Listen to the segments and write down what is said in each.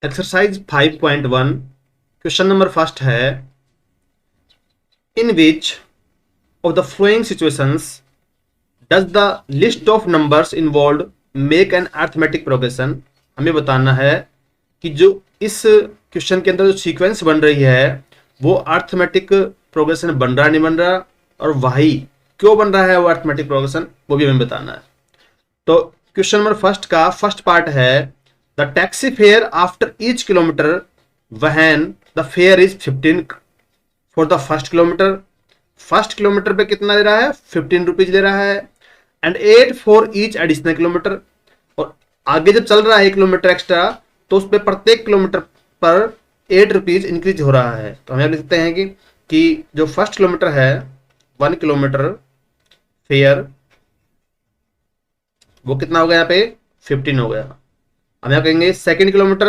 Exercise 5.1 question number first है in which of the following situations does the list of numbers involve make an arithmetic progression. हमें बताना है कि जो इस क्वेश्चन के अंदर जो सीक्वेंस बन रही है वो अर्थमेटिक प्रोग्रेशन बन रहा नहीं बन रहा, और वही क्यों बन रहा है वो अर्थमेटिक प्रोग्रेशन, वो भी हमें बताना है। तो क्वेश्चन नंबर फर्स्ट का फर्स्ट पार्ट है the taxi fare after each kilometre when the fair is 15 for the first kilometre पे कितना ले रहा है, 15 रुपीज ले रहा है, and 8 for each additional kilometre. और आगे जब चल रहा है 1 किलोमीटर एक्स्ट्रा तो उस पर प्रत्येक किलोमीटर पर 8 रुपीज इंक्रीज हो रहा है। तो हम यहाँ लिख सकते हैं कि जो फर्स्ट किलोमीटर है 1 किलोमीटर फेयर वो कितना हो गया, यहाँ पे 15 हो गया। हम यहाँ कहेंगे सेकेंड किलोमीटर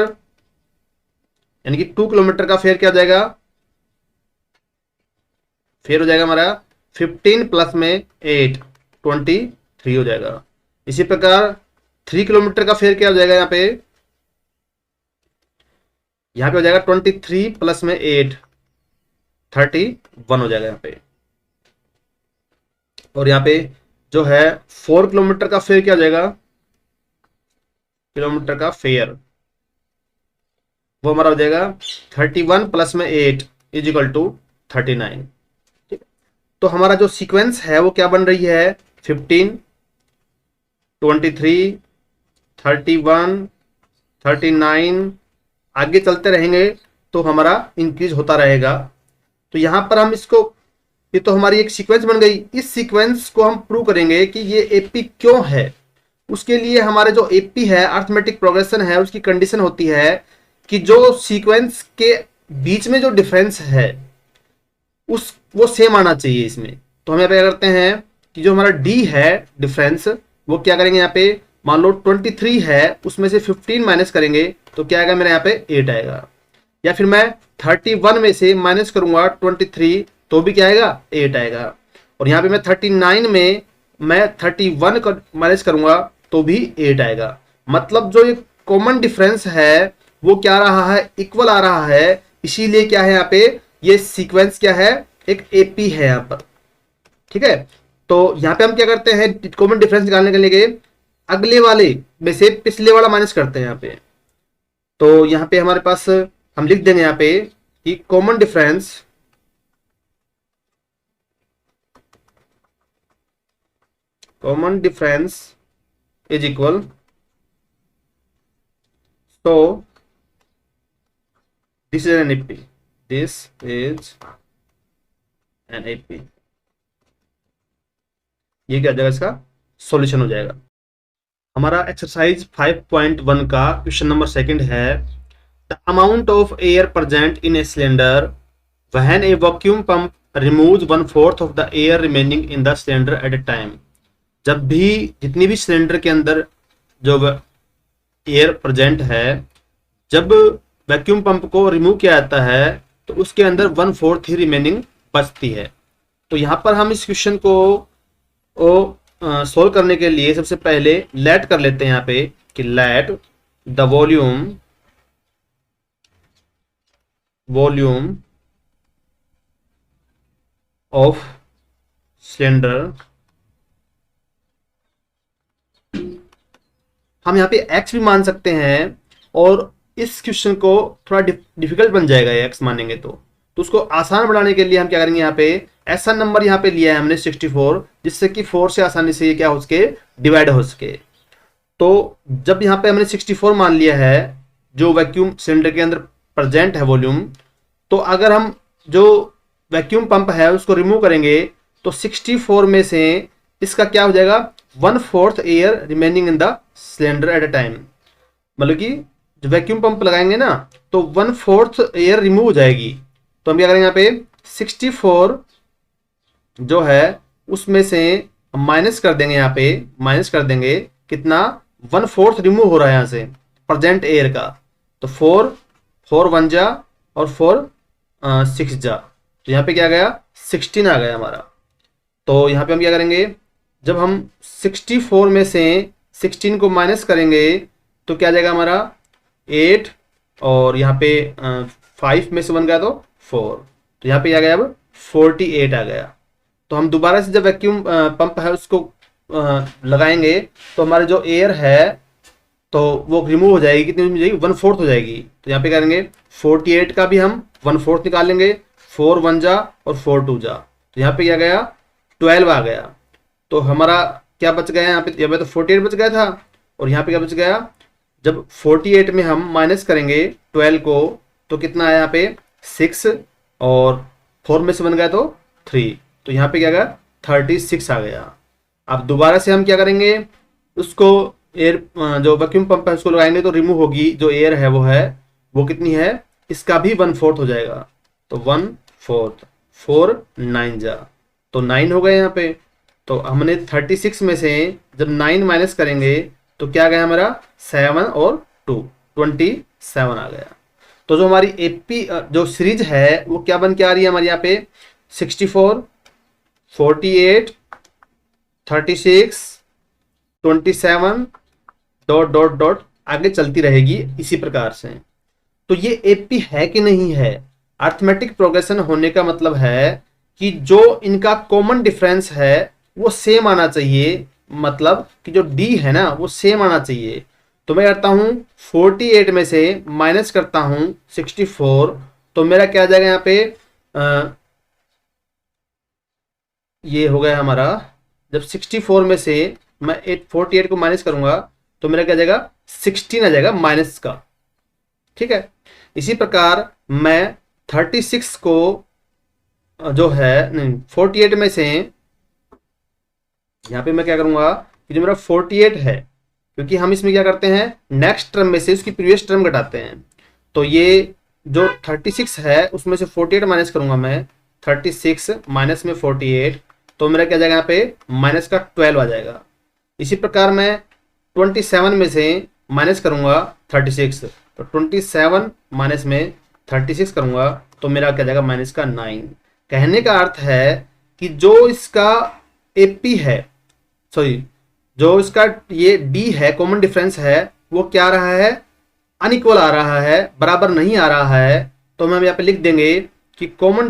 यानी कि 2 किलोमीटर का फेयर क्या हो जाएगा, फेयर हो जाएगा हमारा 15 प्लस में 8 23 हो जाएगा। इसी प्रकार 3 किलोमीटर का फेयर क्या हो जाएगा, यहाँ पे हो जाएगा 23 प्लस में 8 31 हो जाएगा यहाँ पे। और यहाँ पे जो है 4 किलोमीटर का फेयर क्या हो जाएगा, किलोमीटर का फेयर वो हमारा हो जाएगा 31 प्लस में 8 इज इक्वल टू 39। ठीक है, तो हमारा जो सीक्वेंस है वो क्या बन रही है, 15 23 31 39 आगे चलते रहेंगे तो हमारा इंक्रीज होता रहेगा। तो यहां पर हम इसको, ये तो हमारी एक सीक्वेंस बन गई, इस सीक्वेंस को हम प्रूव करेंगे कि ये एपी क्यों है। उसके लिए हमारे जो एपी है अर्थमेटिक प्रोग्रेशन है उसकी कंडीशन होती है कि जो सीक्वेंस के बीच में जो डिफरेंस है उस वो सेम आना चाहिए इसमें। तो हम यहाँ पे क्या करते हैं कि जो हमारा डी है डिफरेंस वो क्या करेंगे, यहाँ पे मान लो 23 है उसमें से 15 माइनस करेंगे तो क्या आएगा मेरा यहाँ पे 8 आएगा। या फिर मैं 31 में से माइनस करूंगा 23 तो भी क्या आएगा 8 आएगा। और यहाँ पे मैं 39 में मैं 31 का माइनस करूंगा तो भी 8 आएगा। मतलब जो ये कॉमन डिफरेंस है वो क्या आ रहा है, इक्वल आ रहा है। इसीलिए क्या है यहाँ पे ये सीक्वेंस क्या है, एक एपी है यहाँ पर। ठीक है, तो यहाँ पे हम क्या करते हैं कॉमन डिफरेंस निकालने के लिए अगले वाले में से पिछले वाला माइनस करते हैं यहाँ पे। तो यहाँ पे हमारे पास हम लिख देंगे यहाँ पे कि common difference is equal, so this is an AP, this is an AP। ये क्या हो जाएगा, इसका सॉल्यूशन हो जाएगा। हमारा एक्सरसाइज 5.1 का क्वेश्चन नंबर सेकंड है the amount of air present in a cylinder when A vacuum pump removes 1/4 of the air remaining in the cylinder eight A time. जब भी जितनी भी सिलेंडर के अंदर जो एयर प्रेजेंट है, जब वैक्यूम पंप को रिमूव किया जाता है तो उसके अंदर 1/4 ही रिमेनिंग बचती है। तो यहाँ पर हम इस क्वेश्चन को सोल्व करने के लिए सबसे पहले लेट कर लेते हैं यहाँ पे कि let the volume of cylinder, हम यहाँ पे x भी मान सकते हैं और इस क्वेश्चन को थोड़ा डिफिकल्ट बन जाएगा x मानेंगे तो उसको आसान बनाने के लिए हम क्या करेंगे, यहाँ पे ऐसा नंबर यहाँ पे लिया है हमने 64 जिससे कि 4 से आसानी से ये क्या हो सके, डिवाइड हो सके। तो जब यहाँ पे हमने 64 मान लिया है जो वैक्यूम सिलेंडर के अंदर प्रेजेंट है वॉल्यूम, तो अगर हम जो वैक्यूम पंप है उसको रिमूव करेंगे तो 64 में से इसका क्या हो जाएगा, 1/4 air remaining in the cylinder at a time. मतलब कि जब वैक्यूम पंप लगाएंगे ना तो 1/4 एयर रिमूव हो जाएगी। तो हम क्या करेंगे, यहाँ पे 64 जो है उसमें से माइनस कर देंगे, यहाँ पे माइनस कर देंगे कितना, 1/4 रिमूव हो रहा है यहाँ से प्रेजेंट एयर का। तो 4 1 जा और 4 6 जा, तो यहाँ पे क्या गया 16 आ गया हमारा। तो यहाँ पे हम क्या करेंगे, जब हम 64 में से 16 को माइनस करेंगे तो क्या आ जाएगा हमारा 8 और यहाँ पे 5 में से 1 गया तो 4, तो यहाँ पे आ गया अब 48 आ गया। तो हम दोबारा से जब वैक्यूम पंप है उसको लगाएंगे तो हमारे जो एयर है तो वो रिमूव हो जाएगी, कितनी हो जाएगी, 1/4 हो जाएगी। तो यहाँ पे करेंगे 48 का भी हम 1/4 निकाल लेंगे, 4 1 जा और 4 2 जा, तो यहाँ पे क्या गया 12 आ गया। तो हमारा क्या बच गया यहाँ पे तो 48 बच गया था, और यहाँ पे क्या बच गया, जब 48 में हम माइनस करेंगे 12 को तो कितना आया यहाँ पे 6, और 4 में से 1 गया तो 3, तो यहाँ पे क्या गया 36 आ गया। अब दोबारा से हम क्या करेंगे, उसको एयर जो वैक्यूम पंप है उसको लगाएंगे तो रिमूव होगी जो एयर है वो कितनी है, इसका भी 1/4 हो जाएगा, तो 1/4, 4 9 जा, तो 9 हो गए यहाँ पे। तो हमने 36 में से जब 9 माइनस करेंगे तो क्या गया हमारा 7 और 2 27 आ गया। तो जो हमारी एपी जो सीरीज है वो क्या बन के आ रही है हमारे यहाँ पे 64 48 36 27 डॉट डॉट डॉट आगे चलती रहेगी इसी प्रकार से। तो ये एपी है कि नहीं है, अर्थमेटिक प्रोग्रेशन होने का मतलब है कि जो इनका कॉमन डिफरेंस है वो सेम आना चाहिए, मतलब कि जो डी है ना वो सेम आना चाहिए। तो मैं करता हूं 48 में से माइनस करता हूं 64, तो मेरा क्या आ जाएगा यहाँ पे ये हो गया हमारा, जब 64 में से मैं 48 को माइनस करूंगा तो मेरा क्या जाएगा 16 आ जाएगा माइनस का, ठीक है। इसी प्रकार मैं 36 को जो है नहीं 48 में से यहाँ पे मैं क्या करूंगा कि जो मेरा 48 है, क्योंकि हम इसमें क्या करते हैं नेक्स्ट टर्म में से उसकी प्रीवियस टर्म घटाते हैं, तो ये जो 36 है उसमें से 48 माइनस करूंगा मैं, 36 माइनस में 48, तो मेरा क्या जाएगा यहाँ पे माइनस का 12 आ जाएगा। इसी प्रकार मैं 27 में से माइनस करूंगा 36, तो 27 माइनस में 36 करूंगा तो मेरा क्या जाएगा माइनस का 9। कहने का अर्थ है कि जो इसका एपी है, सॉरी जो इसका ये डी है कॉमन डिफरेंस है वो क्या आ रहा है, अनइक्वल आ रहा है, बराबर नहीं आ रहा है। तो हम यहाँ पे लिख देंगे कि common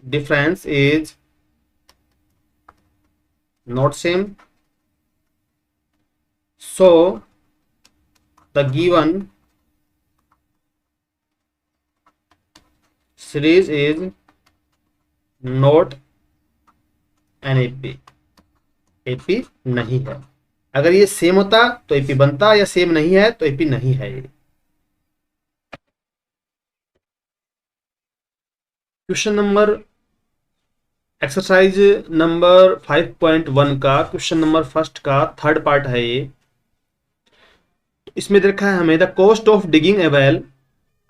difference is not same, so the given series is not an AP, AP नहीं है। अगर ये सेम होता तो AP बनता, या सेम नहीं है तो AP नहीं है। ये क्वेश्चन नंबर एक्सरसाइज नंबर 5.1 का क्वेश्चन नंबर फर्स्ट का थर्ड पार्ट है ये। इसमें देखा है हमें the cost of digging a well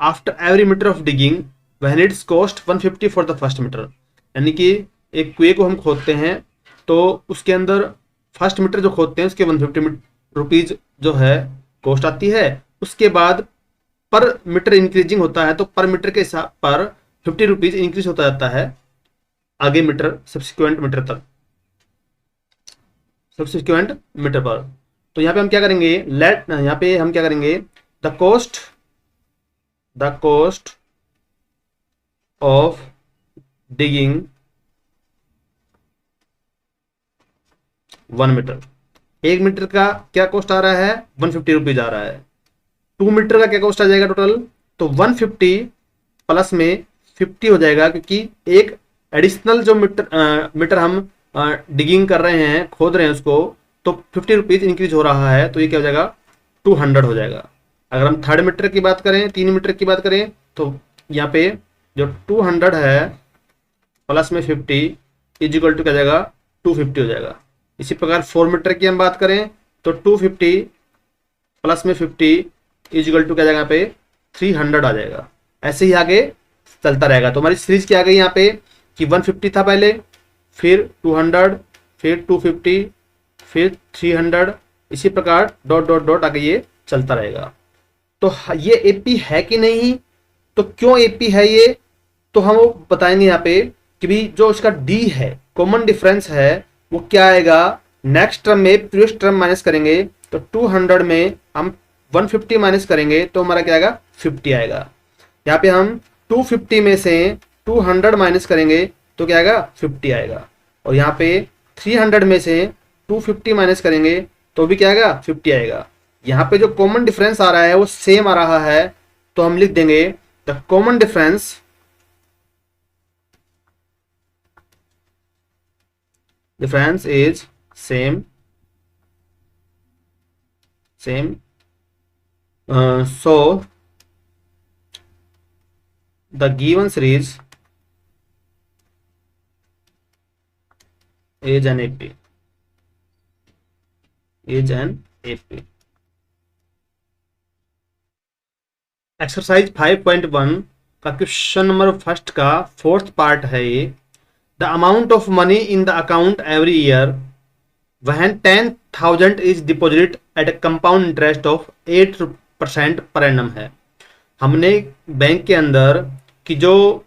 after every metre of digging when it's cost 150 for the first metre, यानी कि एक कुएं को हम खोदते हैं तो उसके अंदर फर्स्ट मीटर जो खोदते हैं उसके 150 रुपीज जो है कॉस्ट आती है। उसके बाद पर मीटर इंक्रीजिंग होता है तो पर मीटर के हिसाब पर 50 रुपीज इंक्रीज होता जाता है आगे मीटर सब्सिक्वेंट मीटर तक, सब्सिक्वेंट मीटर पर। तो यहाँ पे हम क्या करेंगे, यहाँ पे हम क्या करेंगे the cost of digging 1 metre, 1 metre का क्या कॉस्ट आ रहा है 150 रुपीज आ रहा है। 2 मीटर का क्या कॉस्ट आ जाएगा टोटल, तो 150 प्लस में 50 हो जाएगा, क्योंकि एक एडिशनल जो मीटर हम डिगिंग कर रहे हैं, खोद रहे हैं उसको, तो 50 रुपीज इंक्रीज हो रहा है, तो ये क्या हो जाएगा 200 हो जाएगा। अगर हम थर्ड मीटर की बात करें, 3 मीटर की बात करें, तो यहाँ पे जो 200 है प्लस में 50 इज इक्वल टू क्या जाएगा 250 हो जाएगा। इसी प्रकार 4 मीटर की हम बात करें तो 250 प्लस में 50 इज इक्वल टू क्या जाएगा यहाँ पे 300 आ जाएगा। ऐसे ही आगे चलता रहेगा। तो हमारी सीरीज क्या आ गई यहाँ पे कि 150 था पहले, फिर 200, फिर 250, फिर 300, इसी प्रकार डॉट डॉट डॉट आगे ये चलता रहेगा। तो ये एपी है कि नहीं, तो क्यों एपी है ये, तो हम वो बताएंगे यहाँ पे कि भी जो इसका डी है कॉमन डिफरेंस है वो क्या आएगा, नेक्स्ट टर्म में प्रीवियस टर्म माइनस करेंगे तो 200 में हम 150 माइनस करेंगे तो हमारा क्या आएगा, 50 आएगा। यहाँ पे हम 250 में से 200 माइनस करेंगे तो क्या आएगा, 50 आएगा। और यहाँ पे 300 में से 250 माइनस करेंगे तो भी क्या आएगा, 50 आएगा। यहाँ पे जो कॉमन डिफरेंस आ रहा है वो सेम आ रहा है, तो हम लिख देंगे the common difference is same so the given series is an AP, exercise 5.1 का क्वेश्चन नंबर फर्स्ट का फोर्थ पार्ट है ये। The amount of money in the account every year when 10,000 is deposited at a compound interest of 8% per annum है। हमने bank के अंदर की जो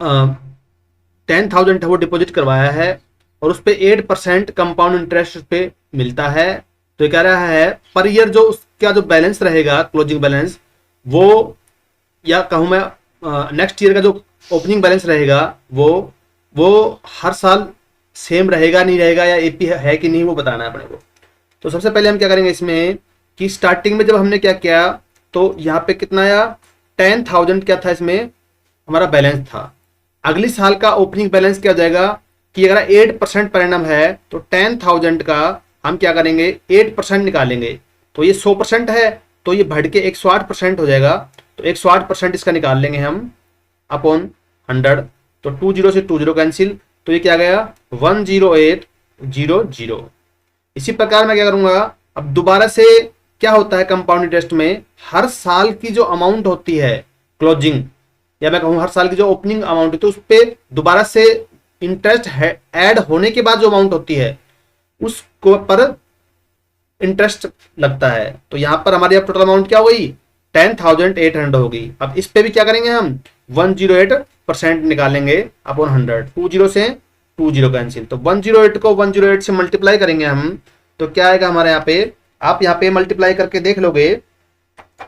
10,000 है वो डिपॉजिट करवाया है और उस पर 8% कंपाउंड इंटरेस्ट पे मिलता है। तो ये कह रहा है पर ईयर जो उसका जो बैलेंस रहेगा, क्लोजिंग बैलेंस, वो या कहूँ मैं नेक्स्ट ईयर का जो ओपनिंग बैलेंस रहेगा वो हर साल सेम रहेगा नहीं रहेगा, या एपी है कि नहीं, वो बताना है अपने को। तो सबसे पहले हम क्या करेंगे इसमें कि स्टार्टिंग में जब हमने क्या किया तो यहाँ पे कितना आया, 10,000 क्या था इसमें हमारा बैलेंस था। अगली साल का ओपनिंग बैलेंस क्या हो जाएगा कि अगर 8% पर एनम है तो 10,000 का हम क्या करेंगे, 8% निकालेंगे। तो ये 100% है तो ये बढ़ के 108% हो जाएगा। तो 108% इसका निकाल लेंगे हम अपॉन 100। तो 20 से 20 कैंसिल, तो ये क्या गया 10800। इसी प्रकार मैं क्या करूंगा, अब दोबारा से क्या होता है कंपाउंड इंटरेस्ट में, हर साल की जो अमाउंट होती है क्लोजिंग, या मैं कहूँ हर साल की जो ओपनिंग अमाउंट है, तो उस पर दोबारा से इंटरेस्ट ऐड होने के बाद जो अमाउंट होती है उसको पर इंटरेस्ट लगता है। तो यहां पर हमारी अब टोटल अमाउंट क्या हो गई, 10,800 होगी। अब इस पे भी क्या करेंगे हम 108% निकालेंगे अपॉन 100। 20 से 20 कैंसिल, तो 108 को 108 से मल्टीप्लाई करेंगे हम, तो क्या आएगा हमारे यहाँ पे, आप यहाँ पे मल्टीप्लाई करके देख लोगे,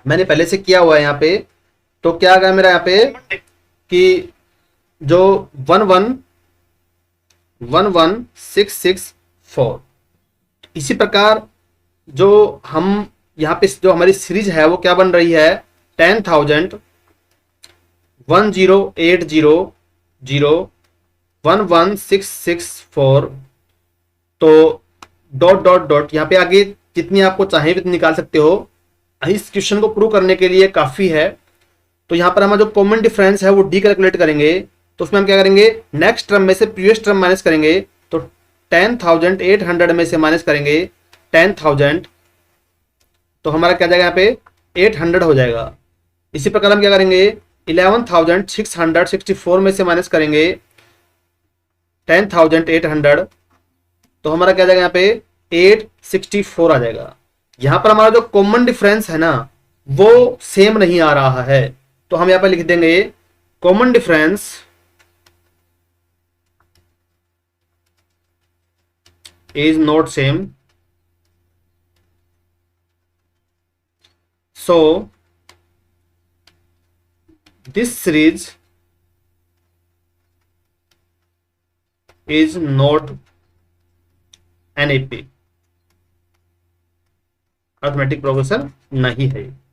मैंने पहले से किया हुआ है यहाँ पे। तो क्या आ गया मेरा यहाँ पे कि जो 1111664। इसी प्रकार जो हम यहाँ पे जो हमारी सीरीज है वो क्या बन रही है, 10,000 10800111664। तो डॉट डॉट डॉट यहाँ पे आगे जितनी आपको चाहे भी निकाल सकते हो। इस क्वेश्चन को प्रूव करने के लिए काफी है। तो यहाँ पर हमारा जो कॉमन डिफरेंस है वो डी कैलकुलेट करेंगे। तो उसमें हम क्या करेंगे, नेक्स्ट टर्म में से प्रीवियस टर्म माइनस करेंगे। तो 10,800 में से माइनस करेंगे 10,000, तो हमारा क्या जाएगा यहाँ पे 800 हो जाएगा। इसी प्रकार हम क्या करेंगे 11,664 में से माइनस करेंगे 10,800, तो हमारा क्या जाएगा यहाँ पे 864 आ जाएगा। यहां पर हमारा जो कॉमन डिफरेंस है ना वो सेम नहीं आ रहा है, तो हम यहां पर लिख देंगे common difference is not same, so this series is not an AP, arithmetic progression नहीं है।